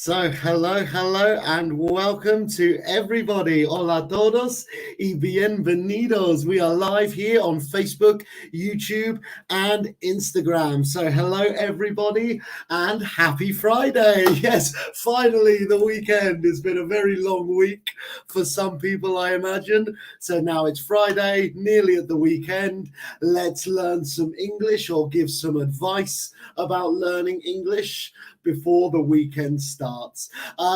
So, hello, and welcome to everybody. Hola a todos y bienvenidos. We are live here on Facebook, YouTube, and Instagram. So, hello, everybody, and happy Friday. Yes, finally, the weekend. It's been a very long week for some people, I imagine. So, now it's Friday, nearly at the weekend. Let's learn some English or give some advice about learning English before the weekend starts.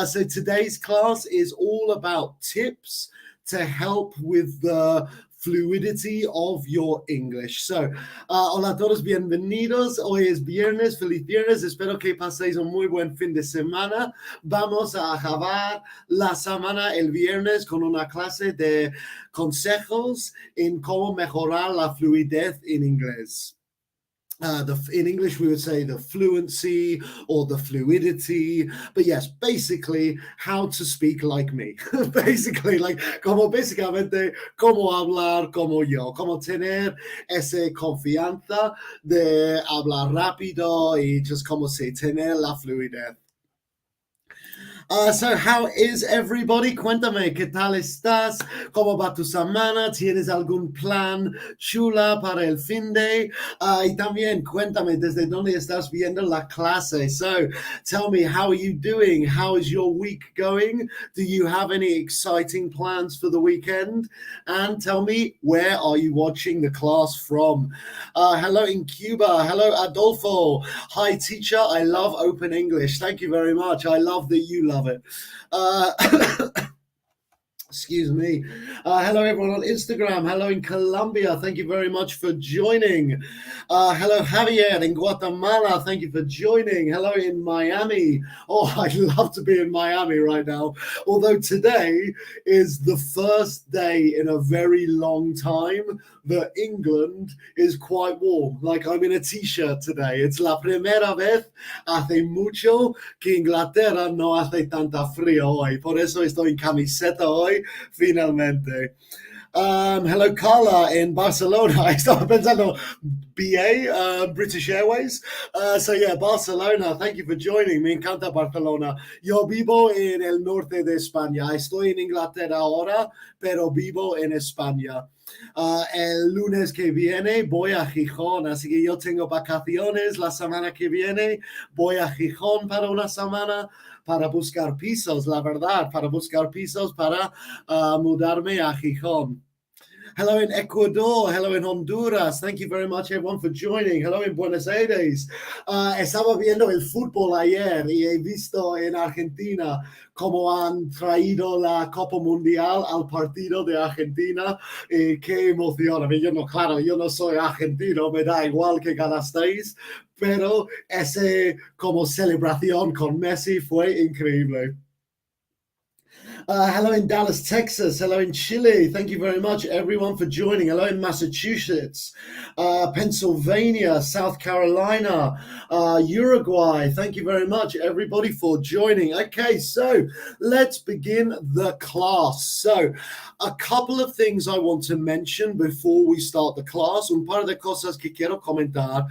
So today's class is all about tips to help with the fluidity of your English. So, hola a todos, bienvenidos. Hoy es viernes, feliz viernes. Espero que paséis un muy buen fin de semana. Vamos a acabar la semana el viernes con una clase de consejos en cómo mejorar la fluidez en inglés. In English, we would say the fluency or the fluidity. But yes, basically, how to speak like me. Basically, básicamente, cómo hablar como yo. Cómo tener esa confianza de hablar rápido y just como si tener la fluidez. So how is everybody? Cuéntame, ¿qué tal estás? ¿Cómo va tu semana? ¿Tienes algún plan chula para el fin de? Y también cuéntame desde dónde estás viendo la clase. So tell me, how are you doing? How is your week going? Do you have any exciting plans for the weekend? And tell me, where are you watching the class from? Hello in Cuba. Hello, Adolfo. Hi, teacher. I love Open English. Thank you very much. I love that you love it. Excuse me. Hello, everyone on Instagram. Hello in Colombia. Thank you very much for joining. Hello, Javier in Guatemala. Thank you for joining. Hello in Miami. Oh, I'd love to be in Miami right now. Although today is the first day in a very long time that England is quite warm. Like, I'm in a t-shirt today. It's la primera vez hace mucho que Inglaterra no hace tanta frío hoy. Por eso estoy en camiseta hoy, finalmente. Hello, Carla in Barcelona. I estaba pensando BA, British Airways. So yeah, Barcelona, thank you for joining. Me encanta Barcelona. Yo vivo en el norte de España. Estoy en Inglaterra ahora, pero vivo en España. El lunes que viene voy a Gijón, así que yo tengo vacaciones la semana que viene. Voy a Gijón para una semana para buscar pisos, la verdad, para buscar pisos para mudarme a Gijón. Hello in Ecuador. Hello in Honduras. Thank you very much, everyone, for joining. Hello in Buenos Aires. Estaba viendo el fútbol ayer y he visto en Argentina cómo han traído la Copa Mundial al partido de Argentina. Qué emoción. A mí, yo no soy argentino, me da igual que ganasteis, pero esa como celebración con Messi fue increíble. Hello in Dallas, Texas. Hello in Chile. Thank you very much, everyone, for joining. Hello in Massachusetts, Pennsylvania, South Carolina, Uruguay. Thank you very much, everybody, for joining. Okay, so let's begin the class. So a couple of things I want to mention before we start the class. Un par de cosas que quiero comentar.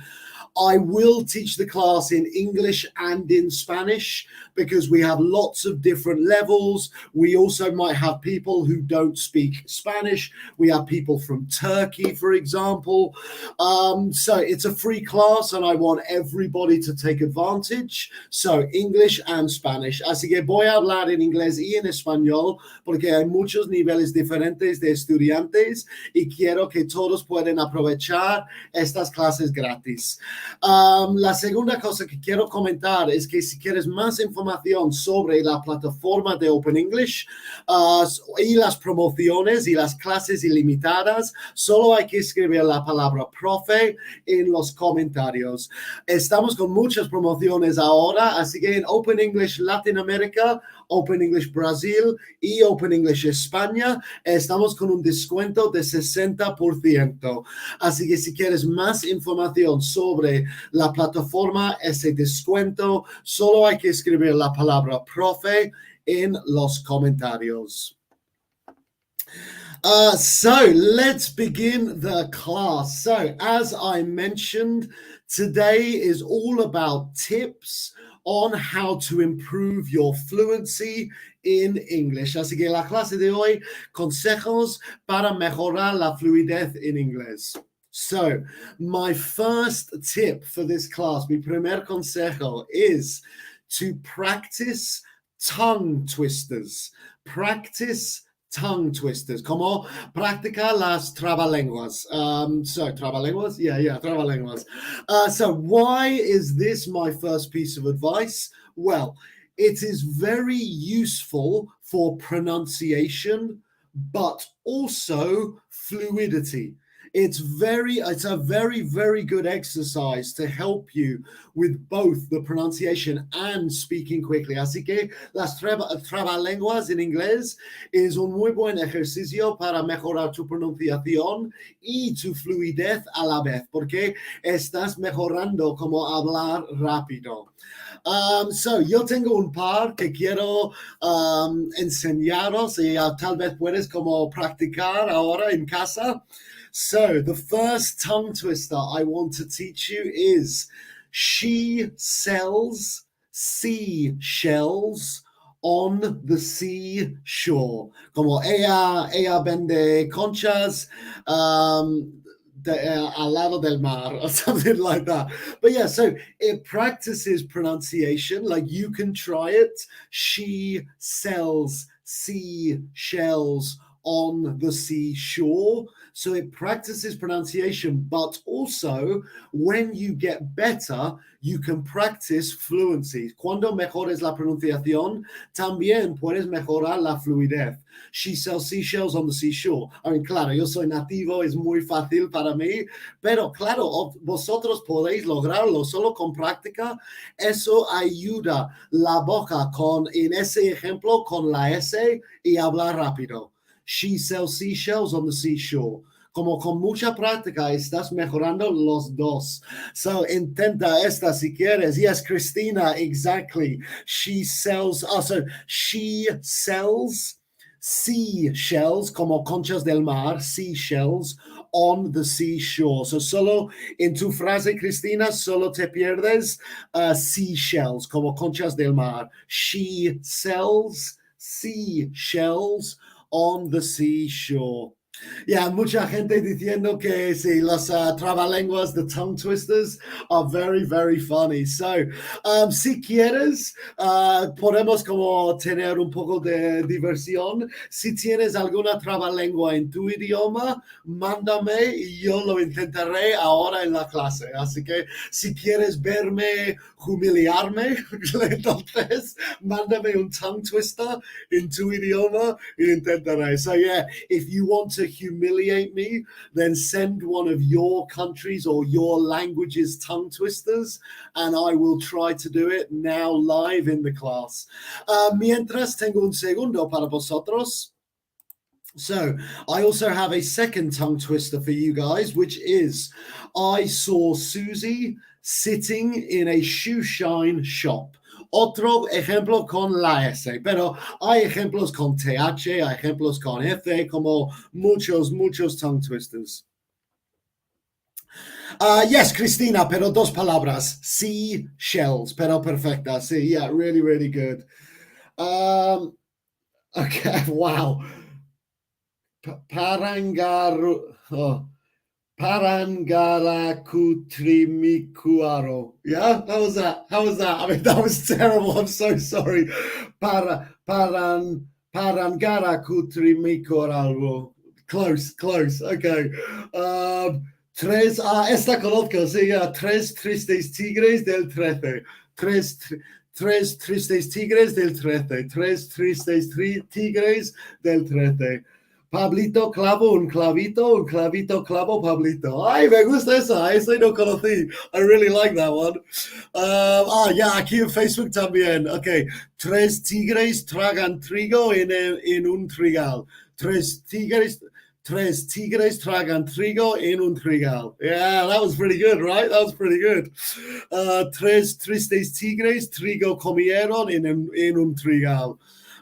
I will teach the class in English and in Spanish because we have lots of different levels. We also might have people who don't speak Spanish. We have people from Turkey, for example. So it's a free class and I want everybody to take advantage. So English and Spanish. Así que voy a hablar en inglés y en español porque hay muchos niveles diferentes de estudiantes y quiero que todos puedan aprovechar estas clases gratis. La segunda cosa que quiero comentar es que si quieres más información sobre la plataforma de Open English y las promociones y las clases ilimitadas, solo hay que escribir la palabra profe en los comentarios. Estamos con muchas promociones ahora, así que en Open English Latinoamérica, Open English Brasil y Open English España estamos con un descuento de 60%. Así que si quieres más información sobre la plataforma, ese descuento, solo hay que escribir la palabra profe en los comentarios. So let's begin the class. So as I mentioned, Today is all about tips on how to improve your fluency in English. Así que la clase de hoy, consejos para mejorar la fluidez en inglés. So, my first tip for this class, mi primer consejo, is to practice tongue twisters. Practice tongue twisters, como practicar las trabalenguas. So trabalenguas? Yeah, trabalenguas. So why is this my first piece of advice? Well, it is very useful for pronunciation, but also fluidity. It's a very good exercise to help you with both the pronunciation and speaking quickly. Así que las trabalenguas en inglés es un muy buen ejercicio para mejorar tu pronunciación y tu fluidez a la vez, porque estás mejorando como hablar rápido. So yo tengo un par que quiero enseñaros y tal vez puedes como practicar ahora en casa. So the first tongue twister I want to teach you is she sells seashells on the seashore. Como ella vende conchas al lado del mar or something like that. But yeah, so it practices pronunciation. Like you can try it. She sells seashells on the seashore. So it practices pronunciation, but also when you get better, you can practice fluency. Cuando mejores la pronunciación, también puedes mejorar la fluidez. She sells seashells on the seashore. I mean, claro, yo soy nativo, es muy fácil para mí, pero claro, vosotros podéis lograrlo solo con práctica. Eso ayuda la boca en ese ejemplo con la S y hablar rápido. She sells seashells on the seashore. Como con mucha práctica estás mejorando los dos. So intenta esta si quieres. Yes, Christina, exactly. She sells seashells, como conchas del mar, seashells on the seashore. So solo en tu frase, Cristina, solo te pierdes seashells, como conchas del mar. She sells seashells on the seashore. Yeah, mucha gente diciendo que sí, los trabalenguas, the tongue twisters, are very funny. So, si quieres, podemos como tener un poco de diversión. Si tienes alguna trabalengua en tu idioma, mándame y yo lo intentaré ahora en la clase. Así que si quieres verme humillarme, entonces mándame un tongue twister in tu idioma y intentaré. So yeah, if you want to humiliate me, then send one of your countries or your language's tongue twisters and I will try to do it now live in the class. Mientras tengo un segundo para vosotros. So I also have a second tongue twister for you guys, which is I saw Susie sitting in a shoe shine shop. Otro ejemplo con la S, pero hay ejemplos con TH, hay ejemplos con F, como muchos tongue twisters. Yes, Cristina, pero dos palabras. Seashells, pero perfecta. Sí, yeah, really good. Okay, wow. Parangarakutrimikuaro. Yeah, how was that? I mean, that was terrible. I'm so sorry. Parangarakutrimikuaro. Close. Okay. Esta conozco, sí, Tres tristes tigres del 13. Tres tristes tigres del 13. Tres tristes tigres del 13. Pablito clavo, un clavito, clavo, Pablito. Ay, me gusta esa no conocí. I really like that one. Yeah, aquí en Facebook también. Okay. Tres tigres tragan trigo en un trigal. Tres tigres tragan trigo en un trigal. Yeah, that was pretty good, right? That was pretty good. Tres tristes tigres trigo comieron en un trigal.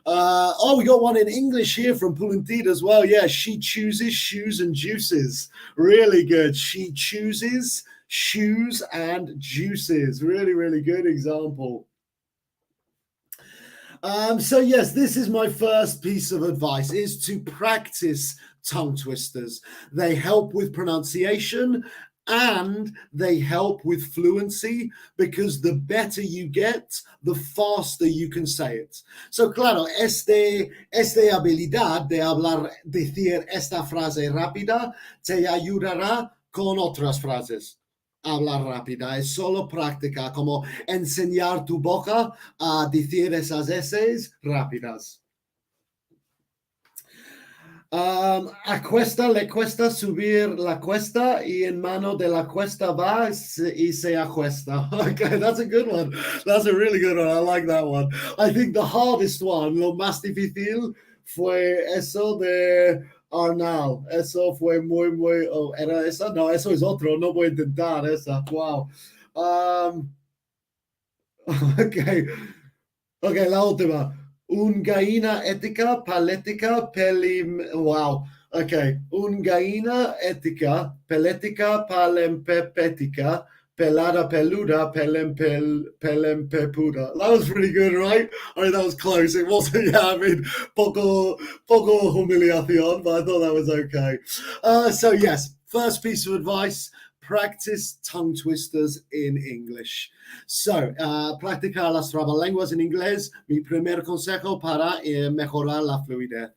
We got one in English here from Pulintit as well. Yeah, she chooses shoes and juices. Really good. She chooses shoes and juices. Really, really good example. So yes, this is my first piece of advice, is to practice tongue twisters. They help with pronunciation and they help with fluency, because the better you get, the faster you can say it. So claro, esta habilidad de hablar, decir esta frase rápida te ayudará con otras frases. Hablar rápida, es solo práctica, como enseñar tu boca a decir esas S rápidas. A cuesta le cuesta subir la cuesta, y en mano de la cuesta va y se acuesta. Okay, that's a good one. That's a really good one. I like that one. I think the hardest one, lo más difícil, fue eso de Arnal. Eso fue muy, oh, ¿era esa? No, eso es otro. No voy a intentar esa. Wow. Okay. Okay, la última. Ungaina ética, palética, pelim... Wow. Okay. Ungaina ética, pelética, palempepética, pelada peluda, pelempepuda. That was pretty good, right? I mean, that was close. It wasn't, yeah, I mean, poco humiliación, but I thought that was okay. So yes, first piece of advice, practice tongue twisters in English. So, practicar las trabalenguas en inglés, mi primer consejo para mejorar la fluidez.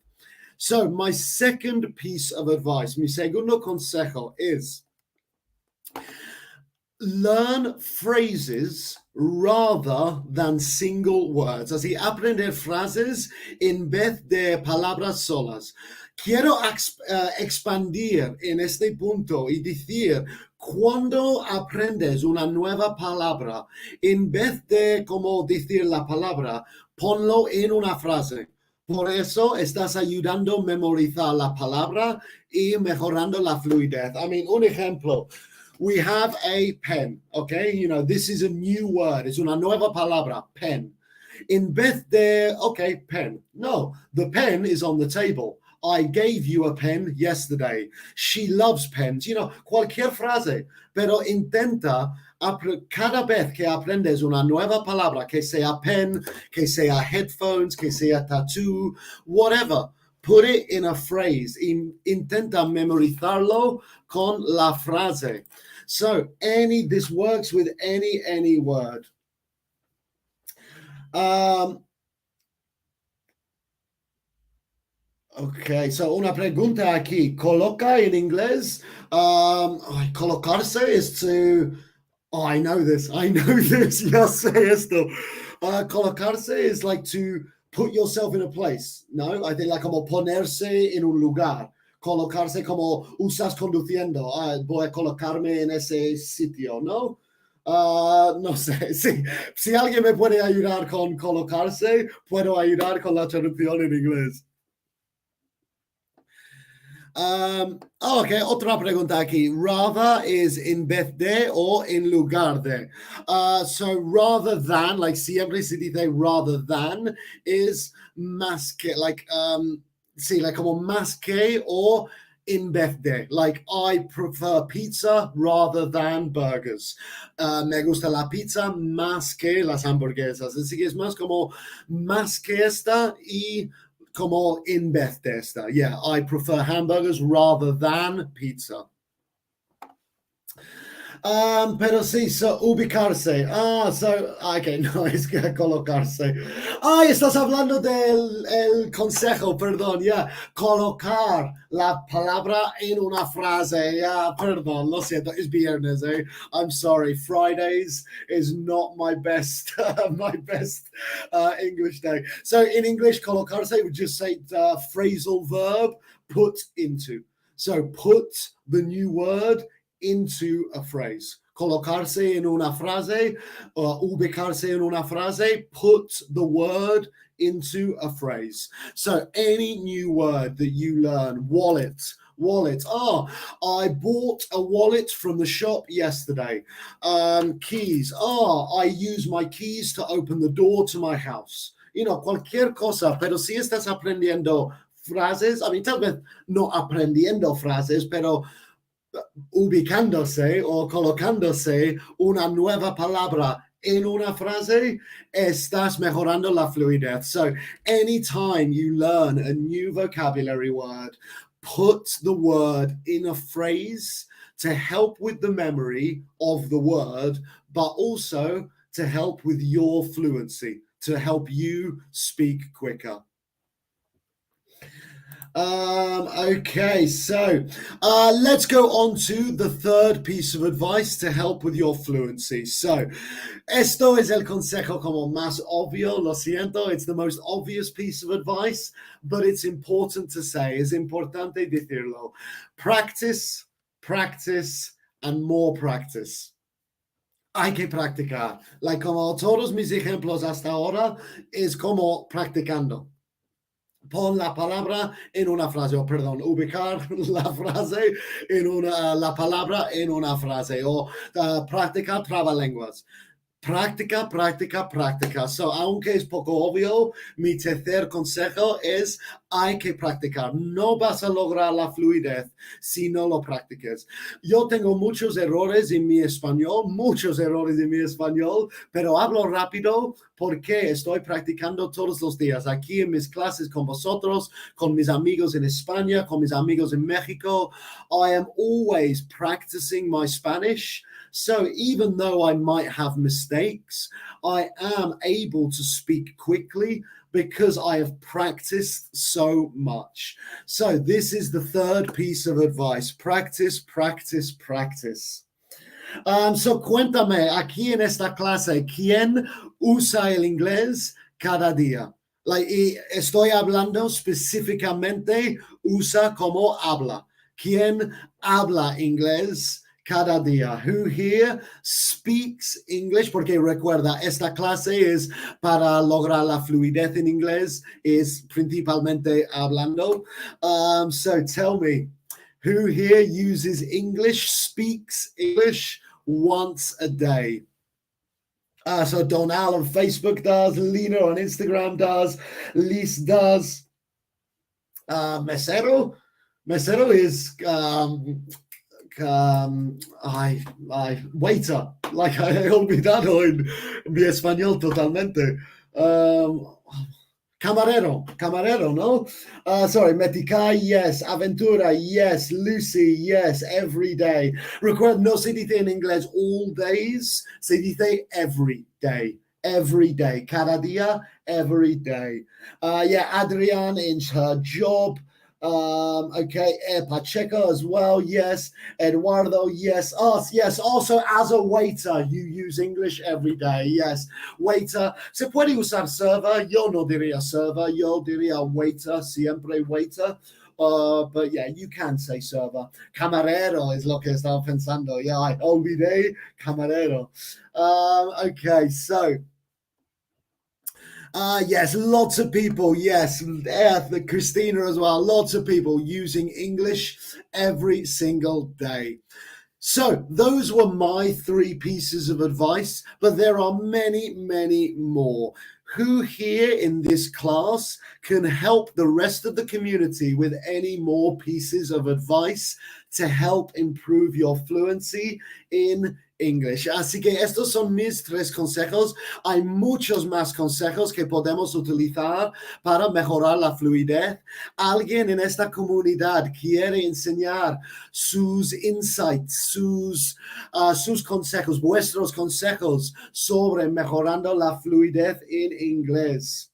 So, my second piece of advice, mi segundo consejo is learn phrases rather than single words. Así, aprender frases en vez de palabras solas. Quiero expandir en este punto y decir, cuando aprendes una nueva palabra, en vez de como decir la palabra, ponlo en una frase. Por eso estás ayudando a memorizar la palabra y mejorando la fluidez. I mean, un ejemplo. We have a pen, okay? You know, this is a new word. Es una nueva palabra, pen. In vez de, okay, pen. No, the pen is on the table. I gave you a pen yesterday. She loves pens. You know, cualquier frase. Pero intenta, cada vez que aprendes una nueva palabra, que sea pen, que sea headphones, que sea tattoo, whatever, put it in a phrase. Intenta memorizarlo con la frase. So this works with any word. Okay, so una pregunta aquí. Coloca en inglés. Colocarse is to... Oh, I know this. Ya sé esto. Colocarse is like to put yourself in a place. No, I think like como ponerse en un lugar. Colocarse como usas conduciendo. Voy a colocarme en ese sitio, ¿no? No sé. Sí. Si alguien me puede ayudar con colocarse, puedo ayudar con la traducción en inglés. Okay, otra pregunta aquí. Rather is in vez de or en lugar de. So rather than, like siempre se dice rather than, is más que, like, sí, like como más que or in vez de. Like, I prefer pizza rather than burgers. Me gusta la pizza más que las hamburguesas. Así que es más como más que esta y como in vez de esta. Yeah, I prefer hamburgers rather than pizza. Pero sí, so ubicarse. Okay, no, es que colocarse. Estás hablando del consejo, perdón, yeah. Colocar la palabra en una frase. Yeah, perdón, lo siento, es viernes, eh? I'm sorry, Fridays is not my best, English day. So in English, colocarse would just say phrasal verb, put into. So put the new word into a phrase. Colocarse en una frase, ubicarse en una frase, put the word into a phrase. So any new word that you learn, wallet. I bought a wallet from the shop yesterday. Keys. I use my keys to open the door to my house. You know, cualquier cosa, pero si estás aprendiendo frases, I mean, tal vez no aprendiendo frases, pero ubicándose o colocándose una nueva palabra in una frase, estás mejorando la fluidez. So anytime you learn a new vocabulary word, put the word in a phrase to help with the memory of the word, but also to help with your fluency, to help you speak quicker. Okay, so let's go on to the third piece of advice to help with your fluency. So, esto es el consejo como más obvio, lo siento, it's the most obvious piece of advice, but it's important to say, es importante decirlo. Practice, practice, and more practice. Hay que practicar. Like como todos mis ejemplos hasta ahora, es como practicando. Pon la palabra en una frase, o perdón, ubicar la frase la palabra en una frase, o practicar trabalenguas. Práctica, práctica, práctica. So, aunque es poco obvio, mi tercer consejo es hay que practicar. No vas a lograr la fluidez si no lo practiques. Yo tengo muchos errores en mi español, pero hablo rápido porque estoy practicando todos los días aquí en mis clases con vosotros, con mis amigos en España, con mis amigos en México. I am always practicing my Spanish. So even though I might have mistakes, I am able to speak quickly because I have practiced so much. So this is the third piece of advice. Practice, practice, practice. So cuéntame aquí en esta clase, ¿quién usa el inglés cada día? Y estoy hablando específicamente, usa como habla. ¿Quién habla inglés cada día? Who here speaks English? Porque recuerda, esta clase es para lograr la fluidez en inglés, es principalmente hablando. So tell me, who here uses English, speaks English once a day? So Donal on Facebook does, Lena on Instagram does, Liz does. Mesero is waiter, like I olvidado en mi español totalmente. Camarero, no? Sorry, Meticai, yes. Aventura, yes. Lucy, yes. Every day. Recuerda, no se dice en inglés all days, se dice every day. Every day. Cada día, every day. Adrian in her job. Okay, Pacheco as well, yes. Eduardo, yes. Yes, also as a waiter, you use English every day, yes. Waiter, se puede usar server, yo no diría server, yo diría waiter, siempre waiter. But yeah, you can say server. Camarero is lo que estaba pensando. Yeah, I olvidé camarero. Okay, so... yes, lots of people. Yes, Christina as well. Lots of people using English every single day. So those were my 3 pieces of advice, but there are many, many more. Who here in this class can help the rest of the community with any more pieces of advice to help improve your fluency in English? Así que estos son mis 3 consejos. Hay muchos más consejos que podemos utilizar para mejorar la fluidez. Alguien en esta comunidad quiere enseñar sus insights, sus consejos, vuestros consejos sobre mejorando la fluidez en inglés.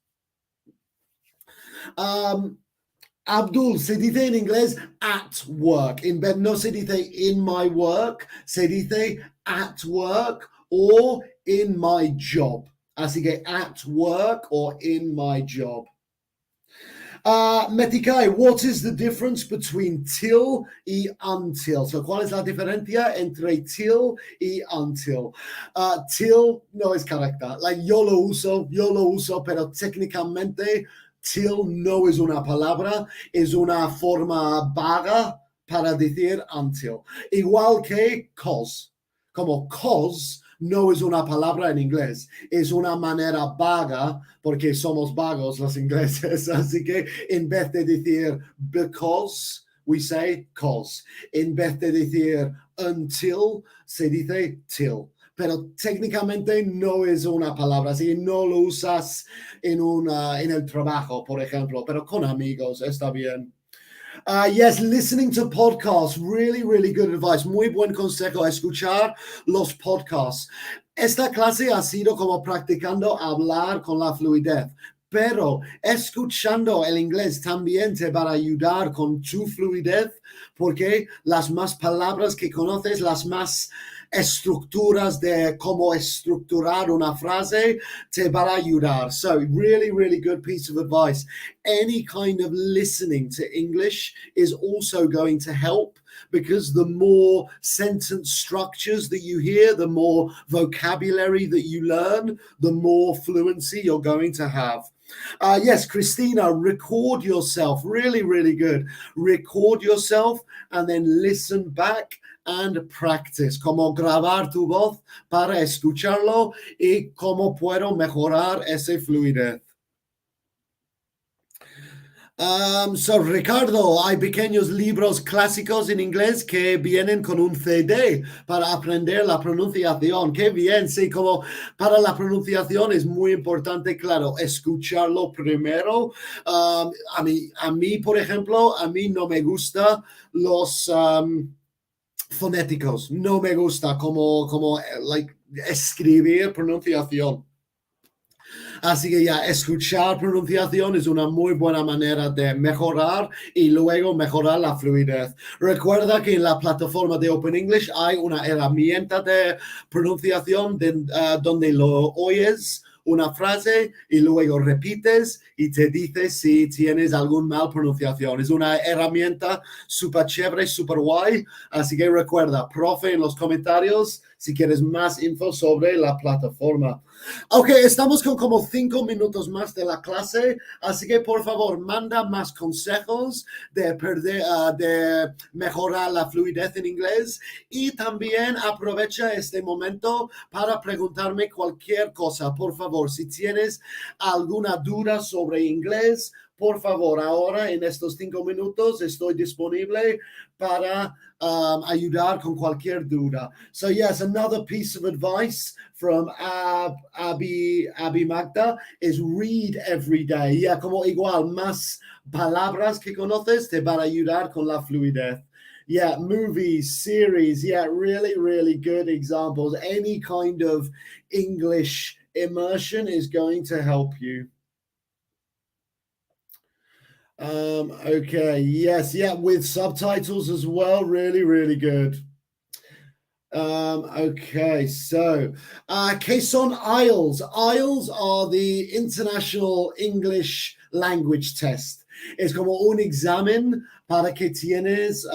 Abdul, se dice en inglés at work. No se dice in my work, se dice at work or in my job. Así que at work or in my job. Metikai, what is the difference between till y until? So, ¿cuál es la diferencia entre till y until? Till no es correcta. Yo lo uso, pero técnicamente till no es una palabra, es una forma vaga para decir until. Igual que cause. Como cause no es una palabra en inglés, es una manera vaga, porque somos vagos los ingleses, así que en vez de decir because, we say cause. En vez de decir until, se dice till. Pero técnicamente no es una palabra, así que no lo usas en el trabajo, por ejemplo, pero con amigos está bien. Yes, listening to podcasts, really, really good advice. Muy buen consejo, escuchar los podcasts. Esta clase ha sido como practicando hablar con la fluidez, pero escuchando el inglés también te va a ayudar con tu fluidez, porque las más palabras que conoces, las más estructuras de cómo estructurar una frase te van a ayudar. So really, really good piece of advice. Any kind of listening to English is also going to help, because the more sentence structures that you hear, the more vocabulary that you learn, the more fluency you're going to have. Yes, Christina, record yourself. Really, really good. Record yourself and then listen back and practice. Como grabar tu voz para escucharlo y cómo puedo mejorar esa fluidez. So Ricardo, hay pequeños libros clásicos en inglés que vienen con un CD para aprender la pronunciación. Qué bien, sí, como para la pronunciación es muy importante, claro, escucharlo primero. A mí, por ejemplo, a mí no me gusta los fonéticos, no me gusta como like, escribir pronunciación. Así que ya escuchar pronunciación es una muy buena manera de mejorar y luego mejorar la fluidez. Recuerda que en la plataforma de Open English hay una herramienta de pronunciación donde lo oyes una frase y luego repites y te dice si tienes algún mal pronunciación. Es una herramienta súper chévere, súper guay. Así que recuerda, profe, en los comentarios si quieres más info sobre la plataforma. Ok, estamos con como 5 minutos más de la clase, así que por favor manda más consejos de mejorar la fluidez en inglés, y también aprovecha este momento para preguntarme cualquier cosa. Por favor, si tienes alguna duda sobre inglés, por favor, ahora en estos 5 minutos estoy disponible para ayudar con cualquier duda. So yes, another piece of advice from Abby Magda is read every day. Yeah, como igual, más palabras que conoces te van a ayudar con la fluidez. Yeah, movies, series, yeah, really, really good examples. Any kind of English immersion is going to help you. Okay, yes, yeah, with subtitles as well. Really, really good. Okay, so ¿qué son IELTS? IELTS are the International English Language Test. Es como un examen para que tengas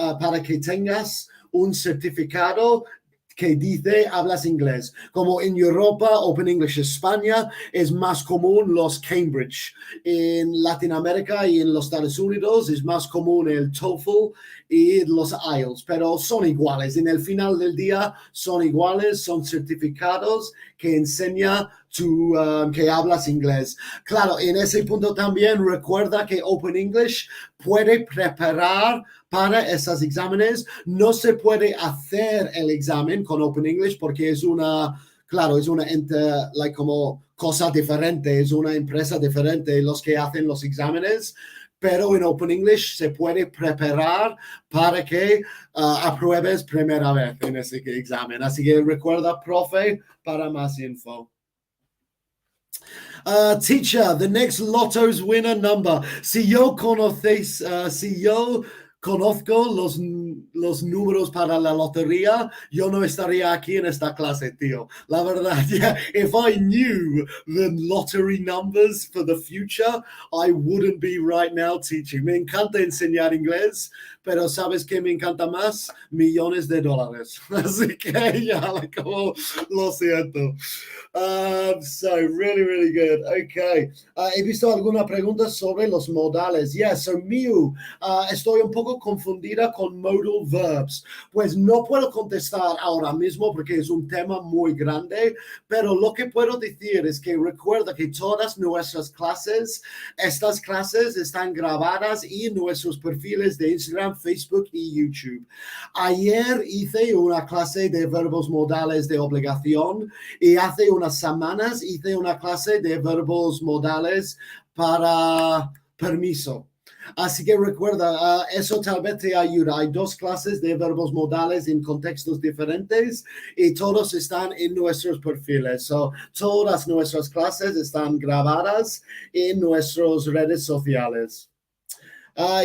un certificado que dice hablas inglés. Como en Europa, Open English España, es más común los Cambridge. En Latinoamérica y en los Estados Unidos es más común el TOEFL y los IELTS, pero son iguales. En el final del día son iguales, son certificados que enseña que hablas inglés. Claro, en ese punto también recuerda que Open English puede preparar para esos exámenes. No se puede hacer el examen con Open English porque es una como cosa diferente, es una empresa diferente los que hacen los exámenes, pero en Open English se puede preparar para que apruebes primera vez en ese examen. Así que recuerda, profe, para más info. Teacher, the next Lotto's winner number. Si yo conozco los números para la lotería, yo no estaría aquí en esta clase, tío. La verdad, yeah, if I knew the lottery numbers for the future, I wouldn't be right now teaching. Me encanta enseñar inglés, pero ¿sabes qué me encanta más? Millones de dólares. Así que ya, como lo siento. So really, really good. Okay. He visto alguna pregunta sobre los modales. Yeah, so Miu, estoy un poco confundida con modal modal verbs. Pues no puedo contestar ahora mismo porque es un tema muy grande, pero lo que puedo decir es que recuerda que todas nuestras clases, estas clases están grabadas y en nuestros perfiles de Instagram, Facebook y YouTube. Ayer hice una clase de verbos modales de obligación y hace unas semanas hice una clase de verbos modales para permiso. Así que recuerda, eso tal vez te ayuda. Hay dos clases de verbos modales en contextos diferentes y todos están en nuestros perfiles. So, todas nuestras clases están grabadas en nuestras redes sociales.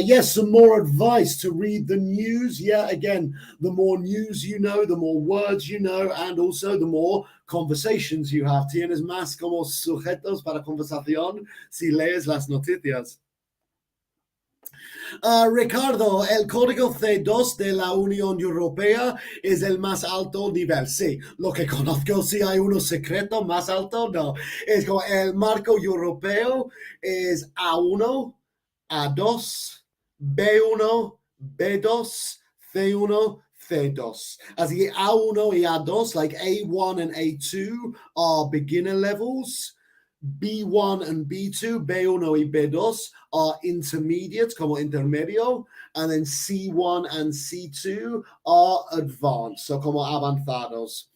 Yes, some more advice to read the news. Yeah, again, the more news you know, the more words you know, and also the more conversations you have. Tienes más como sujetos para conversación si lees las noticias. Ricardo, el código C2 de la Unión Europea es el más alto nivel. Sí, lo que conozco, si hay uno secreto más alto, no. Es como el marco europeo es A1, A2, B1, B2, C1, C2. Así que A1 y A2, like A1 and A2 are beginner levels. B1 and B2, B1 y B2 are intermediate, como intermedio, and then C1 and C2 are advanced, so como avanzados.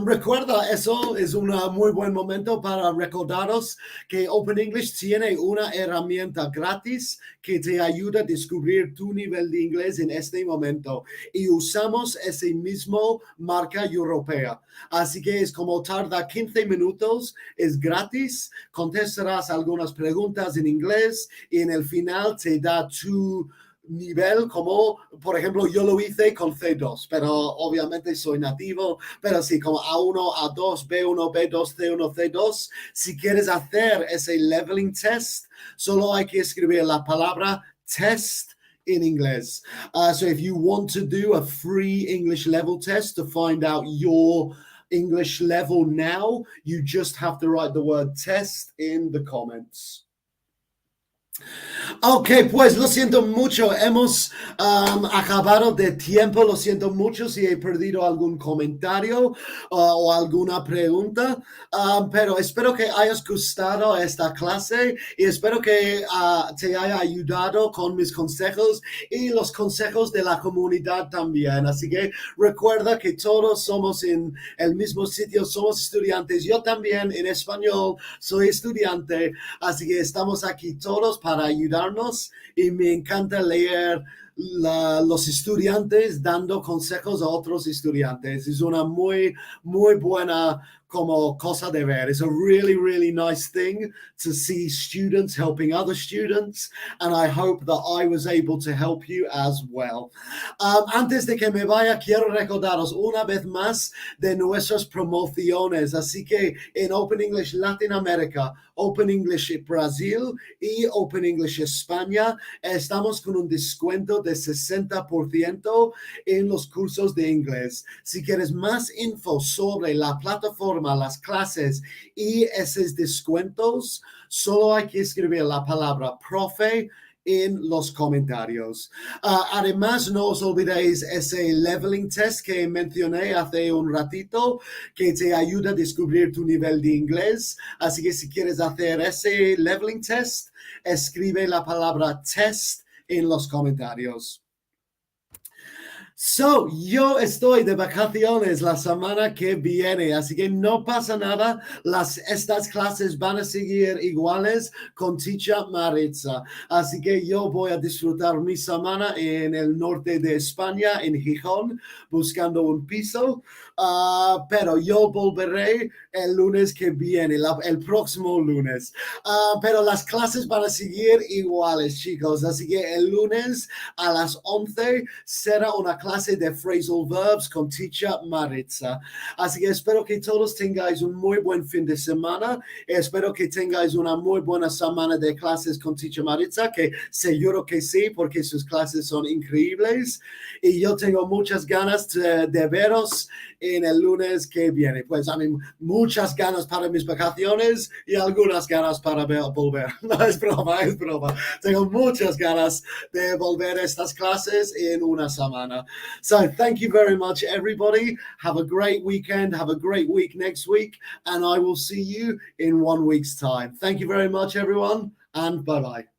Recuerda, eso es un muy buen momento para recordaros que Open English tiene una herramienta gratis que te ayuda a descubrir tu nivel de inglés en este momento y usamos ese mismo marca europea. Así que es como tarda 15 minutos, es gratis, contestarás algunas preguntas en inglés y en el final te da tu nivel, como por ejemplo yo lo hice con C2, pero obviamente soy nativo, pero sí, como A1, A2, B1, B2, C1, C2. Si quieres hacer ese leveling test, solo hay que escribir la palabra test in English. So if you want to do a free English level test to find out your English level now, you just have to write the word test in the comments. Ok, pues lo siento mucho, hemos acabado de tiempo, lo siento mucho si he perdido algún comentario o alguna pregunta, pero espero que hayas gustado esta clase y espero que te haya ayudado con mis consejos y los consejos de la comunidad también. Así que recuerda que todos somos en el mismo sitio, somos estudiantes. Yo también en español soy estudiante, así que estamos aquí todos para ayudarnos y me encanta leer los estudiantes dando consejos a otros estudiantes. Es una muy buena como cosa de ver. It's a really nice thing to see students helping other students, and I hope that I was able to help you as well. Antes de que me vaya, quiero recordaros una vez más de nuestras promociones. Así que en Open English Latinoamérica, Open English Brasil y Open English España estamos con un descuento de 60% en los cursos de inglés. Si quieres más info sobre la plataforma, las clases y esos descuentos, solo hay que escribir la palabra profe en los comentarios. Además, no os olvidéis ese leveling test que mencioné hace un ratito, que te ayuda a descubrir tu nivel de inglés. Así que si quieres hacer ese leveling test, escribe la palabra test en los comentarios. So, yo estoy de vacaciones la semana que viene, así que no pasa nada. Estas clases van a seguir iguales con Teacher Maritza. Así que yo voy a disfrutar mi semana en el norte de España, en Gijón, buscando un piso. Pero yo volveré el lunes que viene, el próximo lunes. Pero las clases van a seguir iguales, chicos. Así que el lunes a las 11 será una clase clase de phrasal verbs con teacher Maritza. Así que espero que todos tengáis un muy buen fin de semana. Espero que tengáis una muy buena semana de clases con teacher Maritza, que seguro que sí, porque sus clases son increíbles. Y yo tengo muchas ganas de veros en el lunes que viene. Pues a mí muchas ganas para mis vacaciones y algunas ganas para volver. No, es broma, es broma. Tengo muchas ganas de volver a estas clases in una semana. So thank you very much, everybody. Have a great weekend. Have a great week next week. And I will see you in 1 week's time. Thank you very much, everyone. And bye-bye.